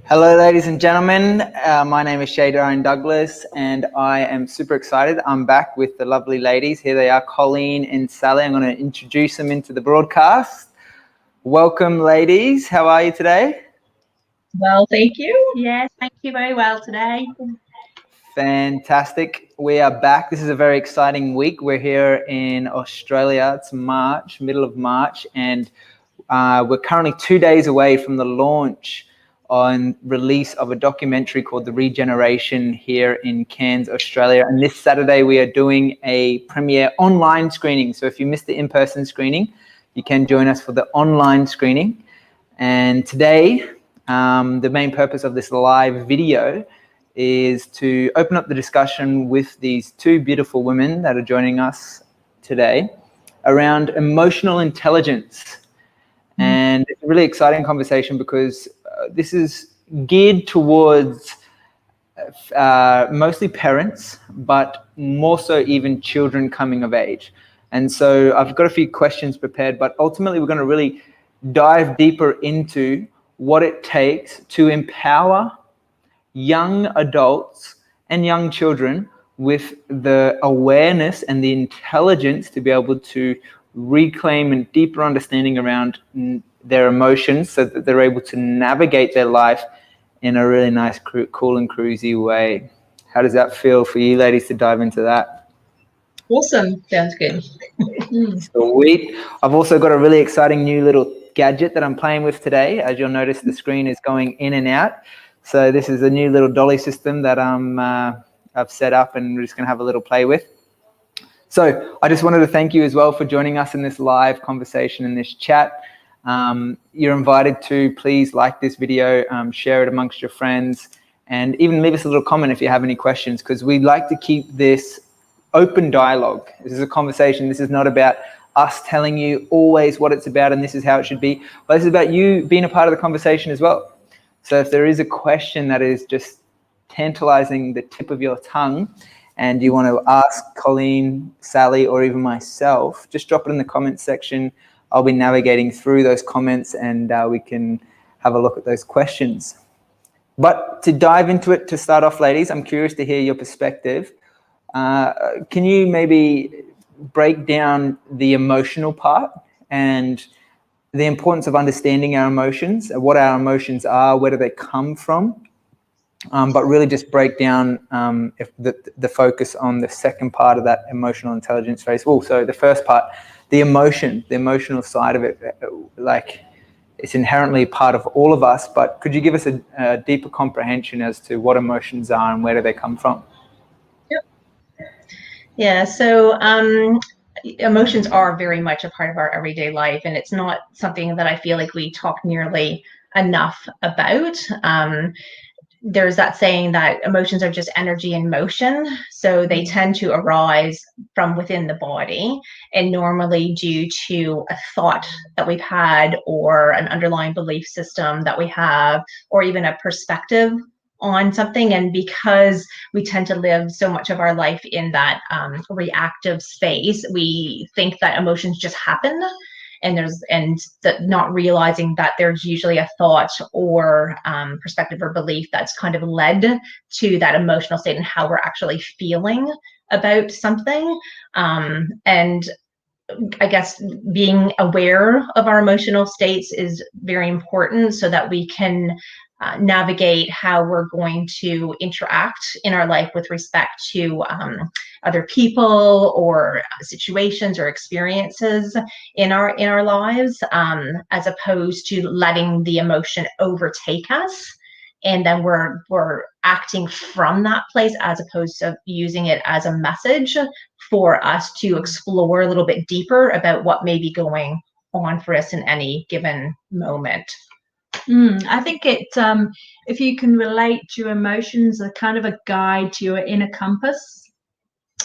Hello, ladies and gentlemen. My name is Shadarian Douglas, and I am super excited. I'm back with the lovely ladies. Here they are, Colleen and Sally. I'm going to introduce them into the broadcast. Welcome, ladies. How are you today? Well, thank you. Yes, thank you very well today. Fantastic. We are back. This is a very exciting week. We're here in Australia. It's March, middle of March, and we're currently 2 days away from the launch on release of a documentary called The Regeneration here in Cairns, Australia. And this Saturday we are doing a premiere online screening. So if you missed the in-person screening, you can join us for the online screening. And today, the main purpose of this live video is to open up the discussion with these two beautiful women that are joining us today around emotional intelligence. And it's a really exciting conversation because this is geared towards mostly parents, but more so even children coming of age. And so I've got a few questions prepared, but ultimately we're going to really dive deeper into what it takes to empower young adults and young children with the awareness and the intelligence to be able to reclaim a deeper understanding around their emotions so that they're able to navigate their life in a really nice, cool and cruisy way. How does that feel for you ladies to dive into that? Awesome. Sounds good. Sweet. I've also got a really exciting new little gadget that I'm playing with today. As you'll notice, the screen is going in and out. So this is a new little dolly system that I've set up, and we're just going to have a little play with. So I just wanted to thank you as well for joining us in this live conversation, in this chat. You're invited to please like this video, share it amongst your friends, and even leave us a little comment if you have any questions, because we'd like to keep this open dialogue. This is a conversation. This is not about us telling you always what it's about and this is how it should be, but this is about you being a part of the conversation as well. So if there is a question that is just tantalizing the tip of your tongue and you want to ask Colleen, Sally, or even myself, just drop it in the comments section. I'll be navigating through those comments and we can have a look at those questions. But to dive into it, to start off, ladies, I'm curious to hear your perspective. Can you maybe break down the emotional part and the importance of understanding our emotions, what our emotions are, where do they come from? But really just break down if the focus on the second part of that emotional intelligence phase. So the first part, the emotional side of it, like it's inherently part of all of us, but could you give us a deeper comprehension as to what emotions are and where do they come from? Yep. Yeah, so emotions are very much a part of our everyday life, and it's not something that I feel like we talk nearly enough about. There's that saying that emotions are just energy in motion, so they tend to arise from within the body, and normally due to a thought that we've had or an underlying belief system that we have, or even a perspective on something. And because we tend to live so much of our life in that reactive space, we think that emotions just happen, and that not realizing that there's usually a thought or perspective or belief that's kind of led to that emotional state and how we're actually feeling about something. And I guess being aware of our emotional states is very important so that we can navigate how we're going to interact in our life with respect to other people or situations or experiences in our lives, as opposed to letting the emotion overtake us, and then we're acting from that place, as opposed to using it as a message for us to explore a little bit deeper about what may be going on for us in any given moment. I think if you can relate to emotions, a kind of a guide to your inner compass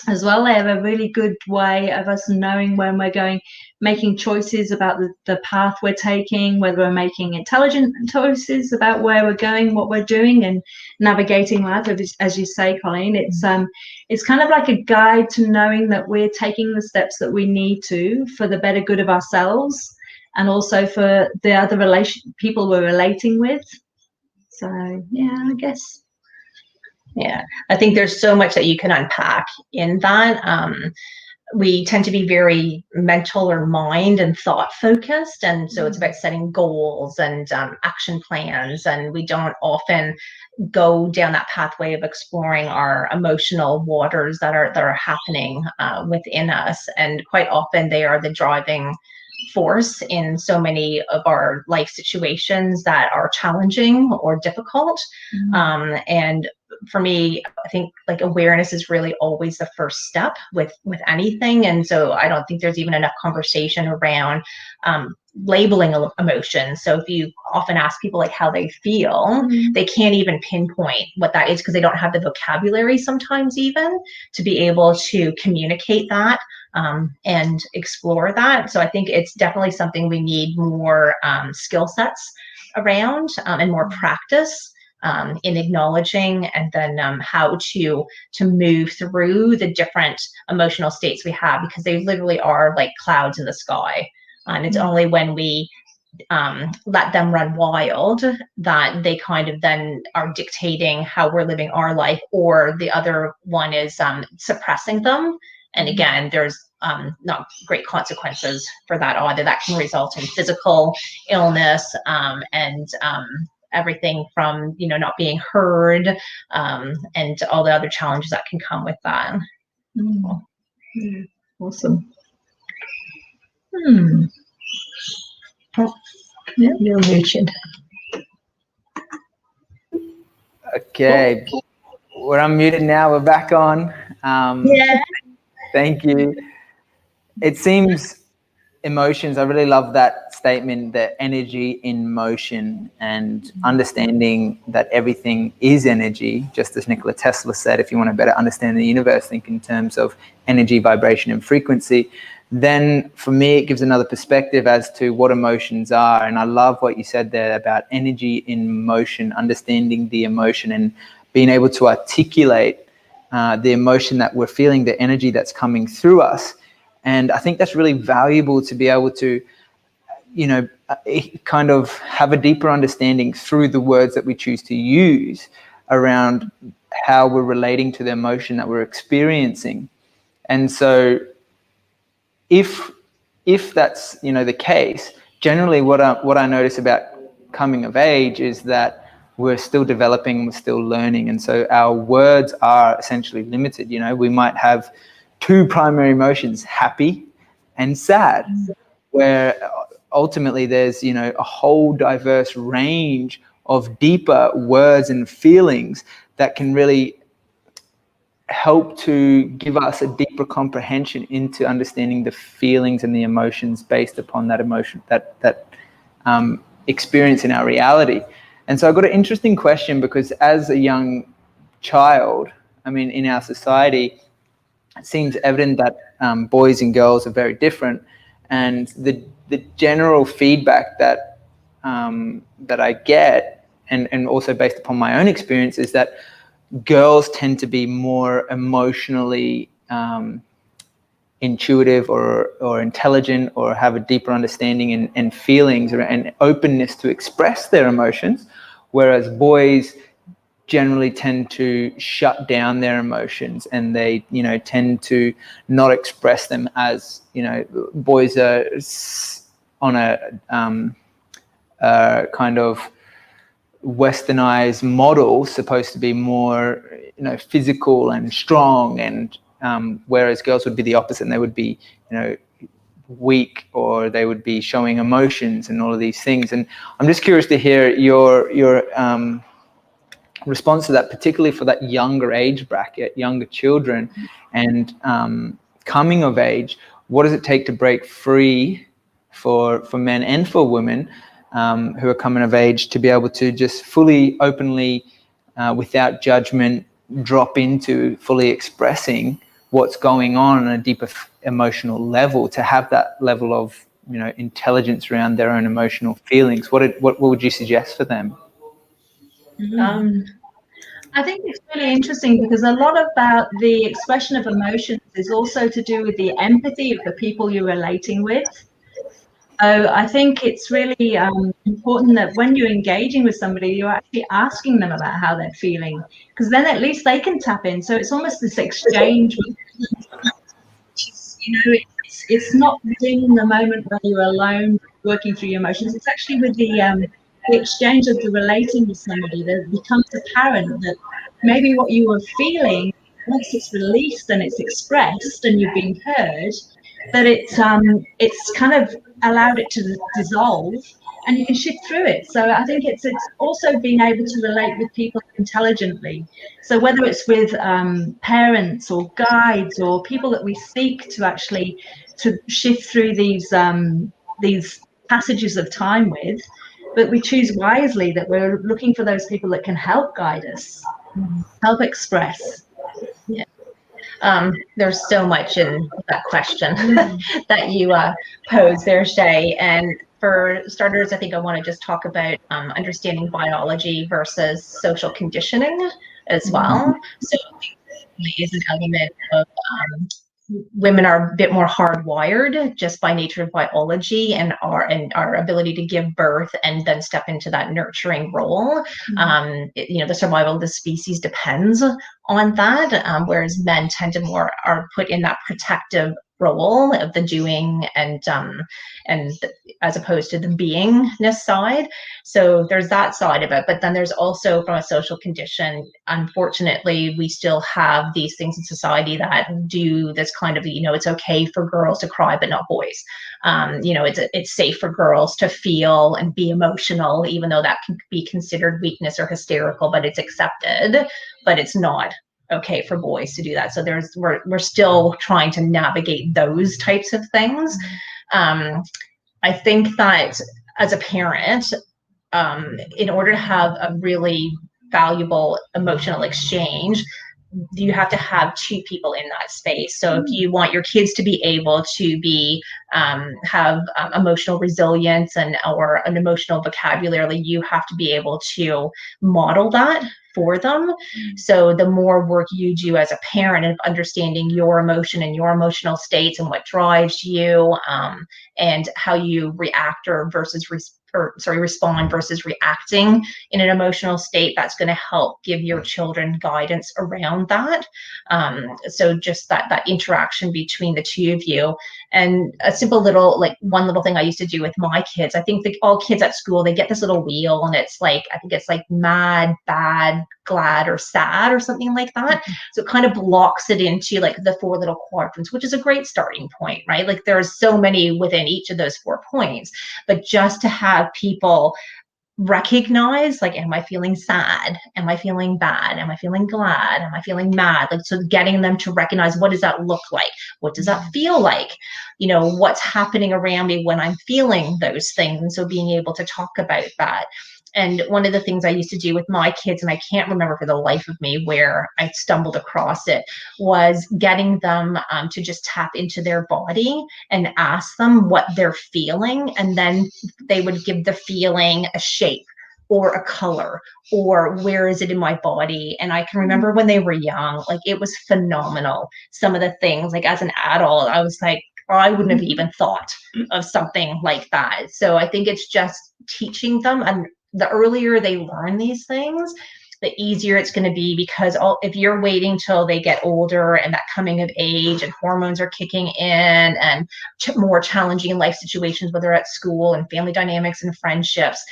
as well. They have a really good way of us knowing when we're going, making choices about the path we're taking, whether we're making intelligent choices about where we're going, what we're doing, and navigating life. As you say, Colleen, it's kind of like a guide to knowing that we're taking the steps that we need to for the better good of ourselves and also for the other people we're relating with. So yeah, I guess. Yeah, I think there's so much that you can unpack in that. We tend to be very mental or mind and thought focused, and so it's about setting goals and action plans, and we don't often go down that pathway of exploring our emotional waters that are happening within us, and quite often they are the driving force in so many of our life situations that are challenging or difficult. And for me, I think like awareness is really always the first step with anything. And so I don't think there's even enough conversation around labeling emotions. So if you often ask people like how they feel, they can't even pinpoint what that is because they don't have the vocabulary sometimes even to be able to communicate that and explore that. So I think it's definitely something we need more skill sets around and more practice in acknowledging, and then how to move through the different emotional states we have, because they literally are like clouds in the sky. And it's only when we let them run wild that they kind of then are dictating how we're living our life, or the other one is suppressing them. And again, there's not great consequences for that either. That can result in physical illness and everything from, you know, not being heard and all the other challenges that can come with that. Yeah. Awesome. Yeah, you're muted. Okay, we're unmuted now. We're back on. Yeah. Thank you. It seems emotions, I really love that statement, the energy in motion, and understanding that everything is energy. Just as Nikola Tesla said, if you want to better understand the universe, think in terms of energy, vibration, and frequency. Then for me, it gives another perspective as to what emotions are. And I love what you said there about energy in motion, understanding the emotion and being able to articulate the emotion that we're feeling, the energy that's coming through us. And I think that's really valuable to be able to, you know, kind of have a deeper understanding through the words that we choose to use around how we're relating to the emotion that we're experiencing. And so if that's, you know, the case, generally what I notice about coming of age is that we're still developing, we're still learning, and so our words are essentially limited. You know, we might have two primary emotions, happy and sad, where ultimately there's, you know, a whole diverse range of deeper words and feelings that can really help to give us a deeper comprehension into understanding the feelings and the emotions based upon that emotion, that experience in our reality. And so I've got an interesting question, because as a young child, I mean, in our society, it seems evident that boys and girls are very different, and the general feedback that I get, and also based upon my own experience, is that girls tend to be more emotionally intuitive or intelligent, or have a deeper understanding and feelings and openness to express their emotions, whereas boys generally tend to shut down their emotions, and they, you know, tend to not express them. As, you know, boys are on a kind of westernized model supposed to be more, you know, physical and strong, and whereas girls would be the opposite, and they would be, you know, weak, or they would be showing emotions and all of these things. And I'm just curious to hear your response to that, particularly for that younger age bracket, younger children, and coming of age. What does it take to break free for men and for women who are coming of age, to be able to just fully, openly, without judgment, drop into fully expressing what's going on a deeper emotional level, to have that level of, you know, intelligence around their own emotional feelings? What would you suggest for them? I think it's really interesting, because a lot about the expression of emotions is also to do with the empathy of the people you're relating with. So I think it's really important that when you're engaging with somebody, you're actually asking them about how they're feeling, because then at least they can tap in. So it's almost this exchange. You know, it's not within the moment where you're alone working through your emotions. It's actually with the exchange of the relating with somebody that becomes apparent that maybe what you were feeling, once it's released and it's expressed and you've been heard, that it's kind of allowed it to dissolve and you can shift through it. So I think it's also being able to relate with people intelligently. So whether it's with parents or guides or people that we seek to actually to shift through these passages of time with, but we choose wisely that we're looking for those people that can help guide us, help express. Yeah. There's so much in that question that you posed there, Shay. And for starters, I think I want to just talk about understanding biology versus social conditioning as well. So it is an element of women are a bit more hardwired just by nature of biology and our ability to give birth and then step into that nurturing role. The survival of the species depends on that, whereas men tend to are put in that protective role of the doing and as opposed to the beingness side. So there's that side of it, but then there's also from a social condition, unfortunately, we still have these things in society that do this kind of, it's okay for girls to cry, but not boys. It's safe for girls to feel and be emotional, even though that can be considered weakness or hysterical, but it's accepted, but it's not okay for boys to do that. So we're still trying to navigate those types of things. I think that as a parent, in order to have a really valuable emotional exchange, you have to have two people in that space. So if you want your kids to be able to be have emotional resilience or an emotional vocabulary, you have to be able to model that for them. So the more work you do as a parent of understanding your emotion and your emotional states and what drives you, and how you react respond versus reacting in an emotional state, that's going to help give your children guidance around that. So just that interaction between the two of you. And a simple one little thing I used to do with my kids, I think all kids at school, they get this little wheel and it's I think it's mad, bad, glad, or sad or something like that. So it kind of blocks it into the 4 little quadrants, which is a great starting point, right? There's so many within each of those 4 points, but just to have people recognize, am I feeling sad? Am I feeling bad? Am I feeling glad? Am I feeling mad? So getting them to recognize, what does that look like? What does that feel like? What's happening around me when I'm feeling those things? And so being able to talk about that. And one of the things I used to do with my kids, and I can't remember for the life of me where I stumbled across it, was getting them to just tap into their body and ask them what they're feeling. And then they would give the feeling a shape or a color or where is it in my body. And I can remember when they were young, it was phenomenal. Some of the things, as an adult, I was I wouldn't have even thought of something like that. So I think it's just teaching them, and the earlier they learn these things, the easier it's going to be, because if you're waiting till they get older and that coming of age and hormones are kicking in and more challenging life situations, whether at school and family dynamics and friendships,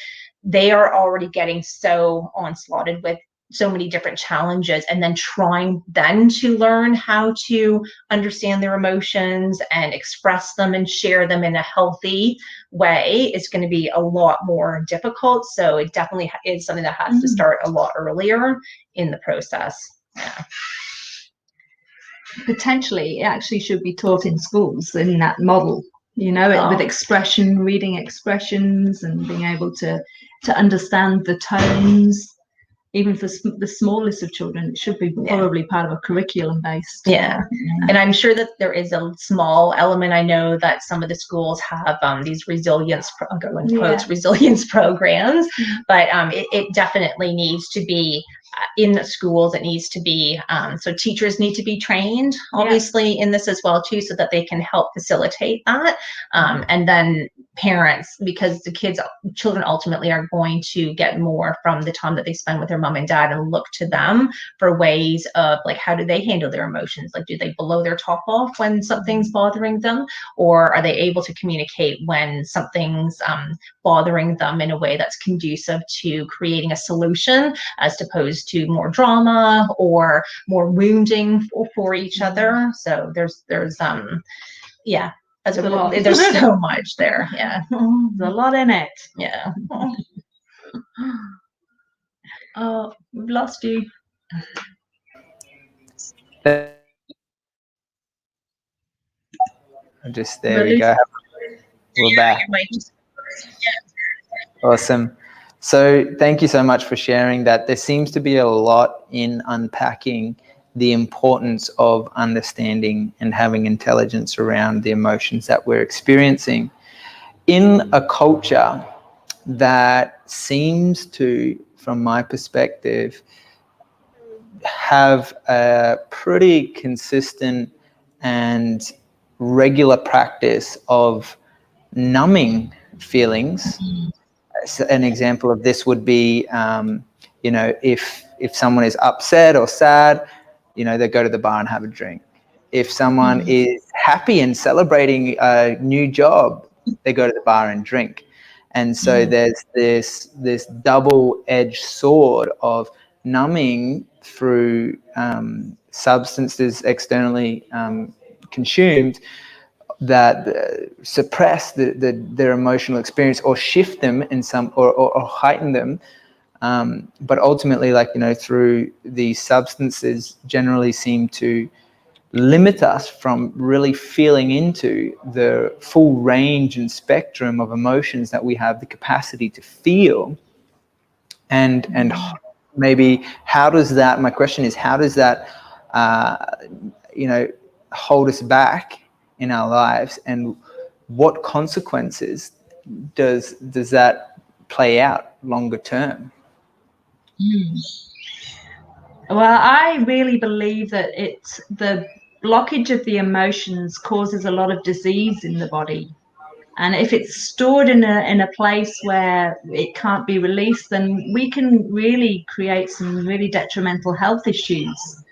they are already getting so onslaughted with so many different challenges, and then trying then to learn how to understand their emotions and express them and share them in a healthy way is going to be a lot more difficult. So it definitely is something that has to start a lot earlier in the process. Yeah. Potentially, it actually should be taught in schools in that model, with expression, reading expressions and being able to understand the tones. Even for the smallest of children, it should be probably part of a curriculum based. Yeah. And I'm sure that there is a small element. I know that some of the schools have these resilience programs, but it definitely needs to be in the schools, it needs to be, so teachers need to be trained, obviously, in this as well, too, so that they can help facilitate that. And then parents, because the children ultimately are going to get more from the time that they spend with their mom and dad, and look to them for ways of, like, how do they handle their emotions? Like, do they blow their top off when something's bothering them? Or are they able to communicate when something's bothering them in a way that's conducive to creating a solution, as opposed to more drama or more wounding for each other? So there's yeah, there's so much there. Yeah, there's a lot in it. Yeah. Oh, we've lost you. Just there we go. We're back. Awesome. So thank you so much for sharing that. There seems to be a lot in unpacking the importance of understanding and having intelligence around the emotions that we're experiencing in a culture that seems to, from my perspective, have a pretty consistent and regular practice of numbing feelings. An example of this would be, if someone is upset or sad, they go to the bar and have a drink. If someone is happy and celebrating a new job, they go to the bar and drink. And so there's this double-edged sword of numbing through substances externally consumed that suppress their emotional experience, or shift them in some, or heighten them. But ultimately, through these substances, generally seem to limit us from really feeling into the full range and spectrum of emotions that we have the capacity to feel. And maybe my question is, how does that hold us back in our lives, and what consequences does that play out longer term? Well, I really believe that it's the blockage of the emotions causes a lot of disease in the body. And if it's stored in a place where it can't be released, then we can really create some really detrimental health issues.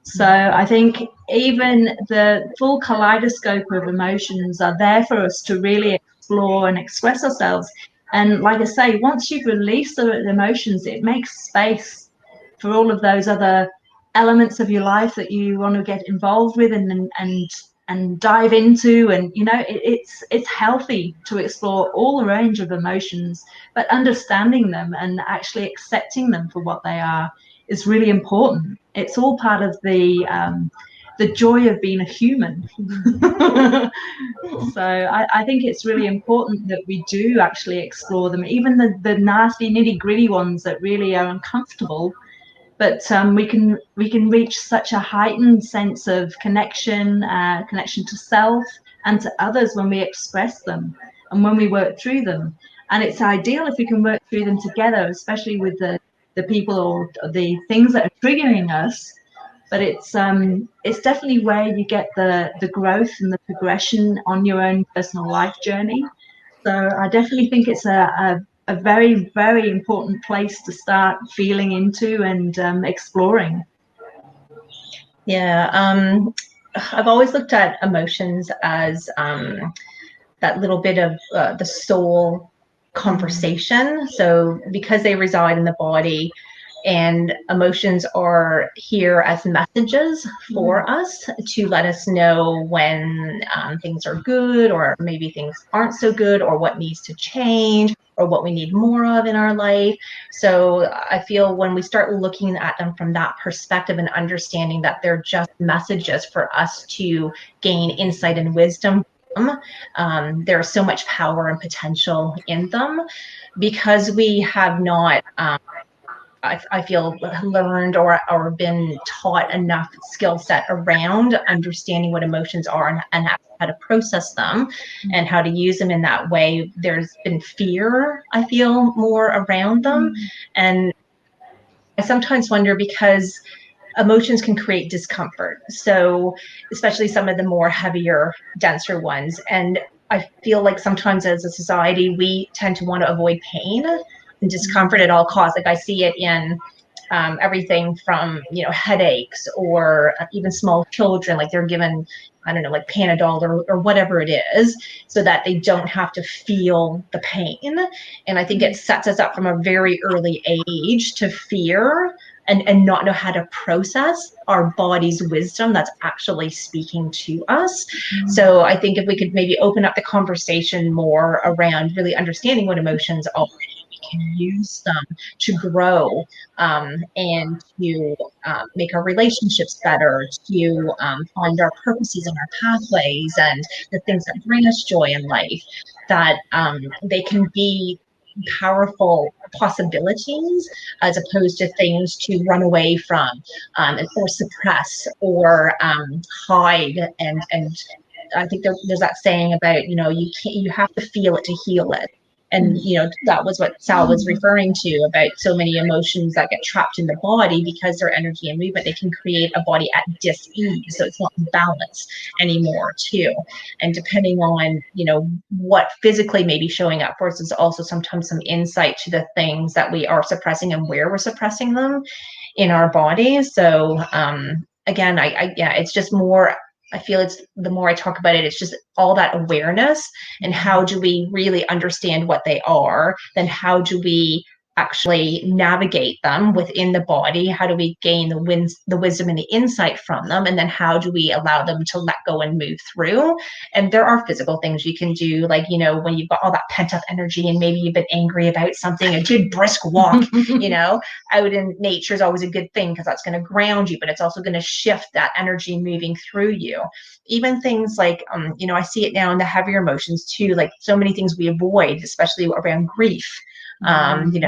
So I think even the full kaleidoscope of emotions are there for us to really explore and express ourselves. And like I say, once you've released the emotions, it makes space for all of those other elements of your life that you want to get involved with and dive into. And it's healthy to explore all the range of emotions, but understanding them and actually accepting them for what they are is really important. It's all part of the joy of being a human. So I think it's really important that we do actually explore them, even the nasty nitty-gritty ones that really are uncomfortable. But we can reach such a heightened sense of connection to self and to others when we express them and when we work through them. And it's ideal if we can work through them together, especially with the people or the things that are triggering us. But it's definitely where you get the growth and the progression on your own personal life journey. So I definitely think it's a very, very important place to start feeling into and exploring. Yeah, I've always looked at emotions as that little bit of the soul conversation. So because they reside in the body, and emotions are here as messages for us to let us know when things are good, or maybe things aren't so good, or what needs to change, or what we need more of in our life. So I feel when we start looking at them from that perspective and understanding that they're just messages for us to gain insight and wisdom, there's so much power and potential in them, because we have not I feel learned or been taught enough skill set around understanding what emotions are and how to process them and how to use them in that way. There's been fear, I feel, more around them. And I sometimes wonder, because emotions can create discomfort. So especially some of the more heavier, denser ones. And I feel like sometimes as a society, we tend to want to avoid pain and discomfort at all costs. Like I see it in everything from, headaches, or even small children, like they're given, I don't know, like Panadol or whatever it is, so that they don't have to feel the pain. And I think it sets us up from a very early age to fear and not know how to process our body's wisdom that's actually speaking to us. So I think if we could maybe open up the conversation more around really understanding what emotions are, we can use them to grow, and to make our relationships better, to find our purposes and our pathways and the things that bring us joy in life, that they can be powerful possibilities as opposed to things to run away from, or suppress, or hide. And I think there's that saying about, you have to feel it to heal it. And, that was what Sal was referring to, about so many emotions that get trapped in the body because they're energy and movement. They can create a body at dis-ease, so it's not balanced anymore too. And depending on, what physically may be showing up for us, is also sometimes some insight to the things that we are suppressing and where we're suppressing them in our body. So again, it's just more, I feel it's, the more I talk about it, it's just all that awareness, and how do we really understand what they are, then how do we actually navigate them within the body, how do we gain the wisdom and the insight from them, and then how do we allow them to let go and move through. And there are physical things you can do, like, when you've got all that pent up energy and maybe you've been angry about something, a good brisk walk, out in nature is always a good thing, because that's going to ground you, but it's also going to shift that energy moving through you. Even things like, I see it now in the heavier emotions too, like so many things we avoid, especially around grief. We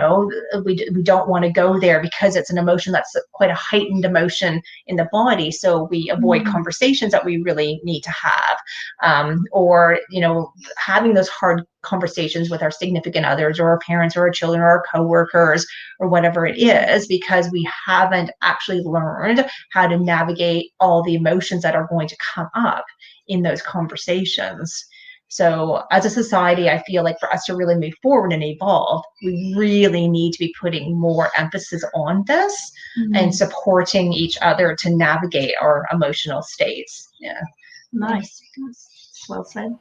don't want to go there because it's an emotion that's quite a heightened emotion in the body. So we avoid conversations that we really need to have, or, having those hard conversations with our significant others, or our parents, or our children, or our coworkers, or whatever it is, because we haven't actually learned how to navigate all the emotions that are going to come up in those conversations. So as a society, I feel like for us to really move forward and evolve, we really need to be putting more emphasis on this and supporting each other to navigate our emotional states. Yeah. Nice. Well said.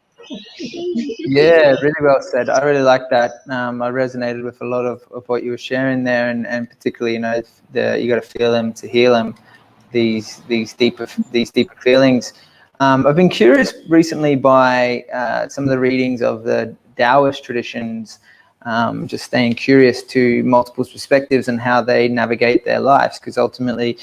Yeah, really well said. I really like that. I resonated with a lot of what you were sharing there, and particularly, you got to feel them to heal them. These deeper feelings. I've been curious recently by some of the readings of the Taoist traditions, just staying curious to multiple perspectives and how they navigate their lives, because ultimately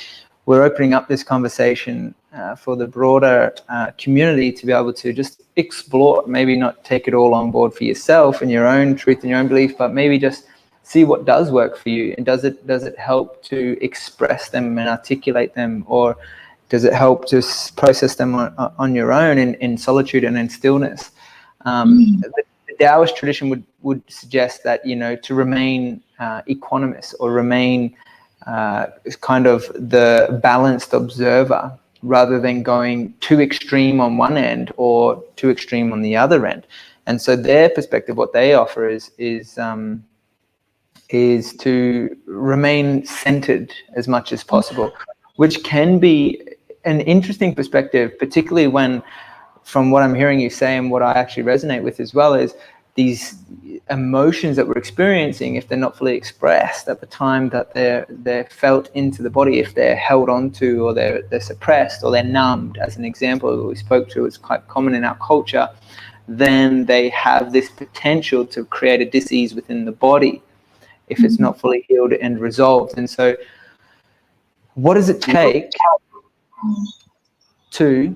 we're opening up this conversation for the broader community to be able to just explore, maybe not take it all on board for yourself and your own truth and your own belief, but maybe just see what does work for you. And does it help to express them and articulate them, or does it help to process them on your own in solitude and in stillness? The Taoist tradition would suggest that, to remain equanimous, or remain kind of the balanced observer, rather than going too extreme on one end or too extreme on the other end. And so their perspective, what they offer is to remain centered as much as possible, which can be an interesting perspective, particularly when, from what I'm hearing you say and what I actually resonate with as well, is these emotions that we're experiencing, if they're not fully expressed at the time that they're felt into the body, if they're held onto, or they're suppressed, or they're numbed, as an example that we spoke to, it's quite common in our culture, then they have this potential to create a dis-ease within the body if it's not fully healed and resolved. And so what does it take to,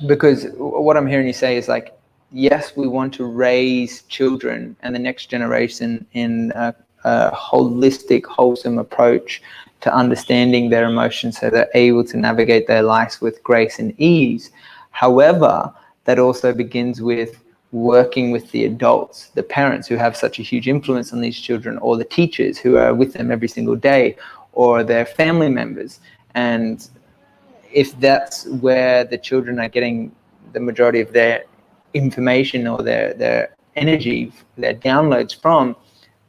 because what I'm hearing you say is like, yes, we want to raise children and the next generation in a holistic, wholesome approach to understanding their emotions, so they're able to navigate their lives with grace and ease. However, that also begins with working with the adults, the parents who have such a huge influence on these children, or the teachers who are with them every single day, or their family members. And if that's where the children are getting the majority of their information or their energy, their downloads from,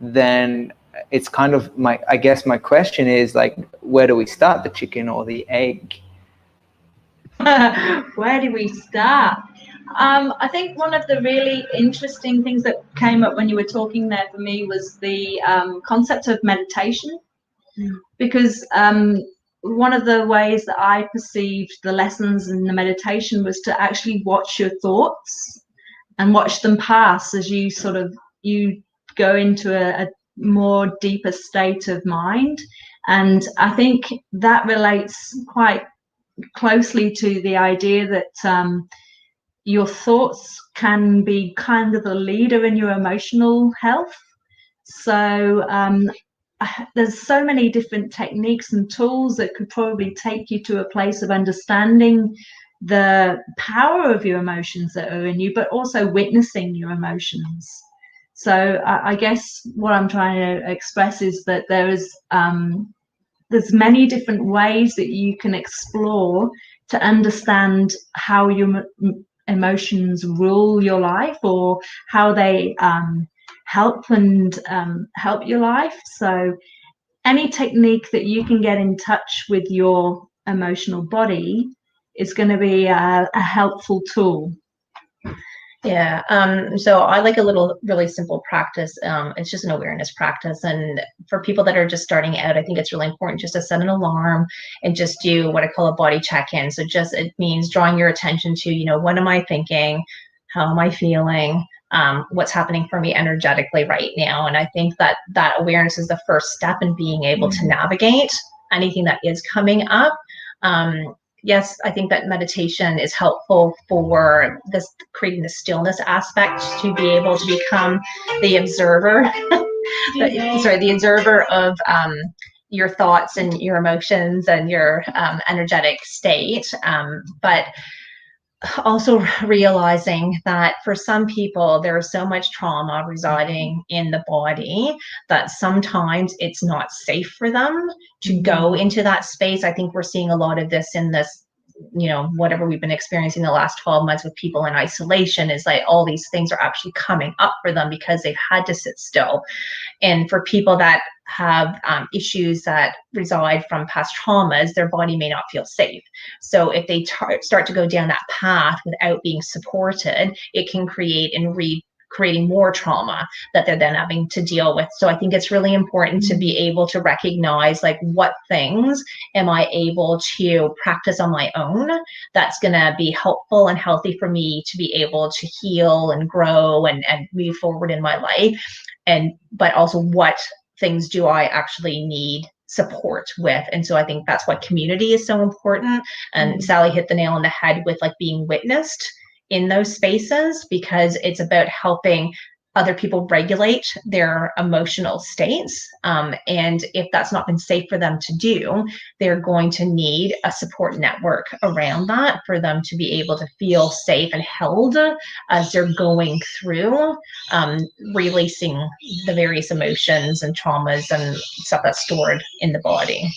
then it's kind of I guess my question is, like, where do we start, the chicken or the egg? Where do we start? I think one of the really interesting things that came up when you were talking there for me was the concept of meditation, because one of the ways that I perceived the lessons in the meditation was to actually watch your thoughts and watch them pass as you you go into a more deeper state of mind. And I think that relates quite closely to the idea that your thoughts can be kind of the leader in your emotional health. So there's so many different techniques and tools that could probably take you to a place of understanding the power of your emotions that are in you, but also witnessing your emotions. So I guess what I'm trying to express is that there's many different ways that you can explore to understand how your emotions rule your life, or how they help your life. So any technique that you can get in touch with your emotional body is going to be a helpful tool. Yeah, so I like a little really simple practice. It's just an awareness practice. And for people that are just starting out, I think it's really important just to set an alarm and just do what I call a body check-in. So it means drawing your attention to, what am I thinking? How am I feeling? What's happening for me energetically right now? And I think that awareness is the first step in being able to navigate anything that is coming up. Yes, I think that meditation is helpful for creating the stillness aspect, to be able to become the observer, the observer of your thoughts and your emotions and your energetic state. But also realizing that for some people, there is so much trauma residing in the body that sometimes it's not safe for them to go into that space. I think we're seeing a lot of this in this, whatever we've been experiencing the last 12 months with people in isolation, is like all these things are actually coming up for them because they've had to sit still. And for people that have issues that reside from past traumas, their body may not feel safe. So if they start to go down that path without being supported, it can create and creating more trauma that they're then having to deal with. So I think it's really important to be able to recognize, like, what things am I able to practice on my own that's going to be helpful and healthy for me to be able to heal and grow and move forward in my life. But also, what things do I actually need support with? And so I think that's why community is so important. And Sally hit the nail on the head with, like, being witnessed in those spaces, because it's about helping other people regulate their emotional states. And if that's not been safe for them to do, they're going to need a support network around that for them to be able to feel safe and held as they're going through releasing the various emotions and traumas and stuff that's stored in the body.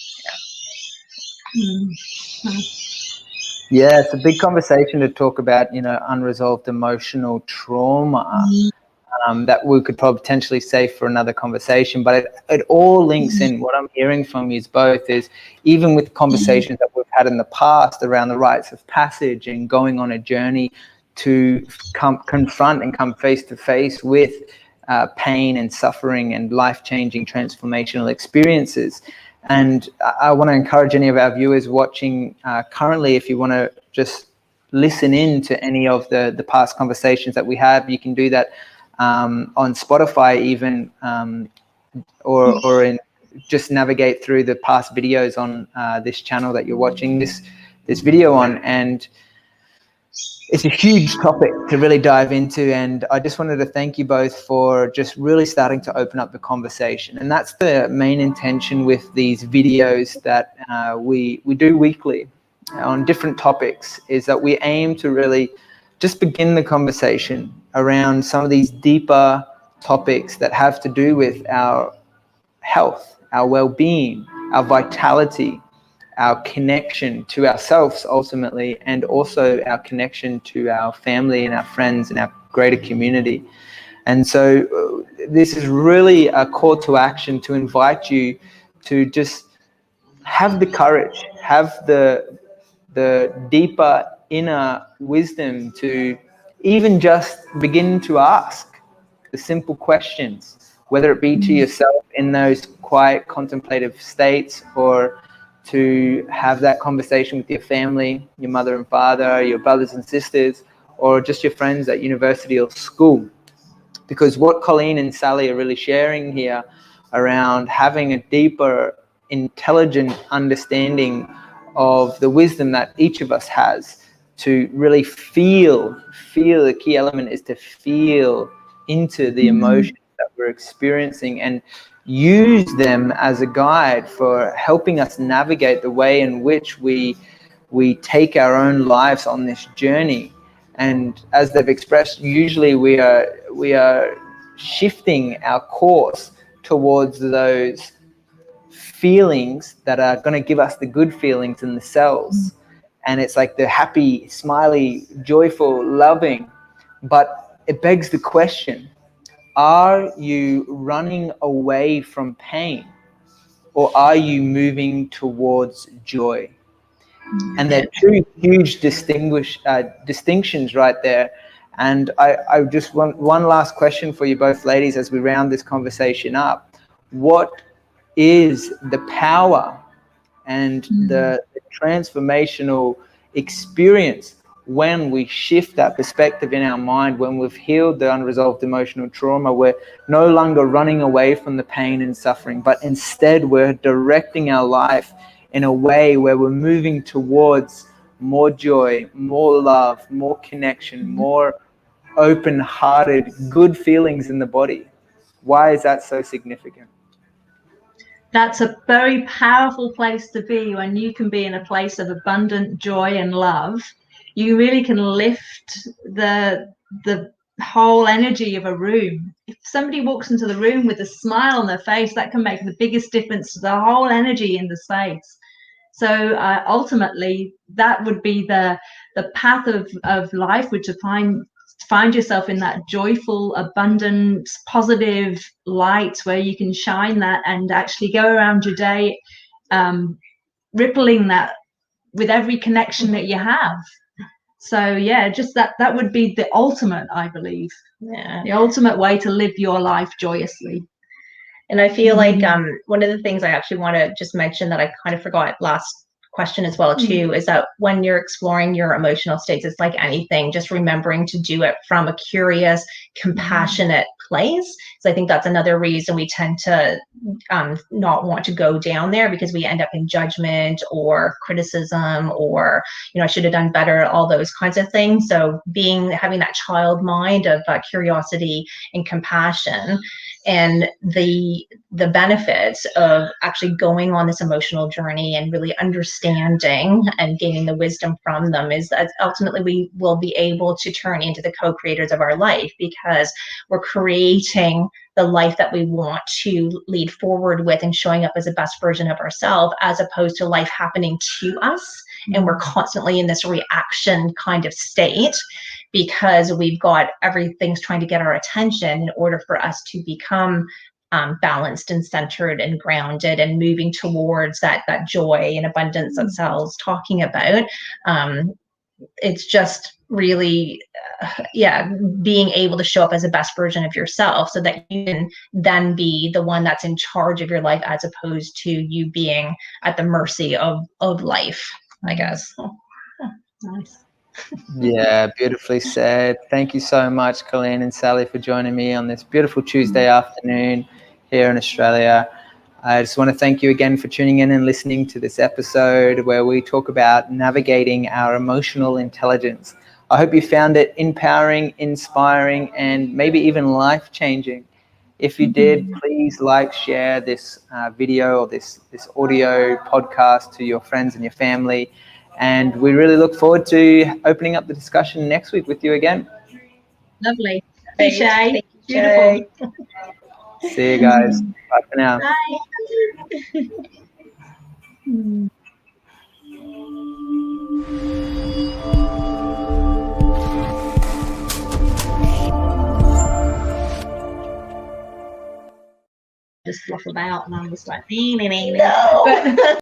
Yeah, it's a big conversation to talk about, unresolved emotional trauma. That we could potentially save for another conversation, but it all links in. What I'm hearing from you both is, even with conversations that we've had in the past around the rites of passage and going on a journey to confront and come face to face with pain and suffering and life-changing transformational experiences. And I want to encourage any of our viewers watching currently, if you want to just listen in to any of the past conversations that we have, you can do that on Spotify even, or in just navigate through the past videos on this channel that you're watching this video on. And it's a huge topic to really dive into, and I just wanted to thank you both for just really starting to open up the conversation. And that's the main intention with these videos that we do weekly on different topics, is that we aim to really just begin the conversation around some of these deeper topics that have to do with our health, our well-being, our vitality, our connection to ourselves ultimately, and also our connection to our family and our friends and our greater community. And so this is really a call to action to invite you to just have the courage, have the deeper inner wisdom to even just begin to ask the simple questions, whether it be to yourself in those quiet contemplative states, or to have that conversation with your family, your mother and father, your brothers and sisters, or just your friends at university or school. Because what Colleen and Sally are really sharing here around having a deeper, intelligent understanding of the wisdom that each of us has to really feel, the key element is to feel into the emotions that we're experiencing and use them as a guide for helping us navigate the way in which we take our own lives on this journey. And as they've expressed, usually we are shifting our course towards those feelings that are going to give us the good feelings in the cells. And it's like the happy, smiley, joyful, loving. But it begs the question, are you running away from pain, or are you moving towards joy? And there are two huge distinctions right there. And I just want one last question for you both ladies as we round this conversation up. What is the power and the transformational experience when we shift that perspective in our mind, when we've healed the unresolved emotional trauma? We're no longer running away from the pain and suffering, but instead we're directing our life in a way where we're moving towards more joy, more love, more connection, more open-hearted, good feelings in the body. Why is that so significant? That's a very powerful place to be, when you can be in a place of abundant joy and love. You really can lift the whole energy of a room. If somebody walks into the room with a smile on their face, that can make the biggest difference to the whole energy in the space. So ultimately, that would be the path of life, which to find yourself in that joyful, abundant, positive light where you can shine that and actually go around your day rippling that with every connection that you have. So yeah, just that would be the ultimate, I believe. Yeah. The ultimate way to live your life joyously. And I feel like one of the things I actually want to just mention that I kind of forgot last question as well too, is that when you're exploring your emotional states, it's like anything, just remembering to do it from a curious, compassionate place. So I think that's another reason we tend to not want to go down there, because we end up in judgment or criticism, or, you know, I should have done better, all those kinds of things. So having that child mind of curiosity and compassion, and the benefits of actually going on this emotional journey and really understanding and gaining the wisdom from them, is that ultimately we will be able to turn into the co-creators of our life, because we're creating the life that we want to lead forward with and showing up as the best version of ourselves, as opposed to life happening to us. And we're constantly in this reaction kind of state, because we've got everything's trying to get our attention in order for us to become balanced and centered and grounded and moving towards that joy and abundance that Sal's talking about. It's just really, being able to show up as the best version of yourself, so that you can then be the one that's in charge of your life, as opposed to you being at the mercy of life, I guess. Nice. Yeah, beautifully said. Thank you so much, Colleen and Sally, for joining me on this beautiful Tuesday afternoon here in Australia. I just want to thank you again for tuning in and listening to this episode where we talk about navigating our emotional intelligence. I hope you found it empowering, inspiring, and maybe even life-changing. If you did, please like, share this video or this audio podcast to your friends and your family. And we really look forward to opening up the discussion next week with you again. Lovely. Great. Shay. Thank you, Shay. Beautiful. See you guys. Bye for now. Bye. Just fluff about, and I'm just like, No.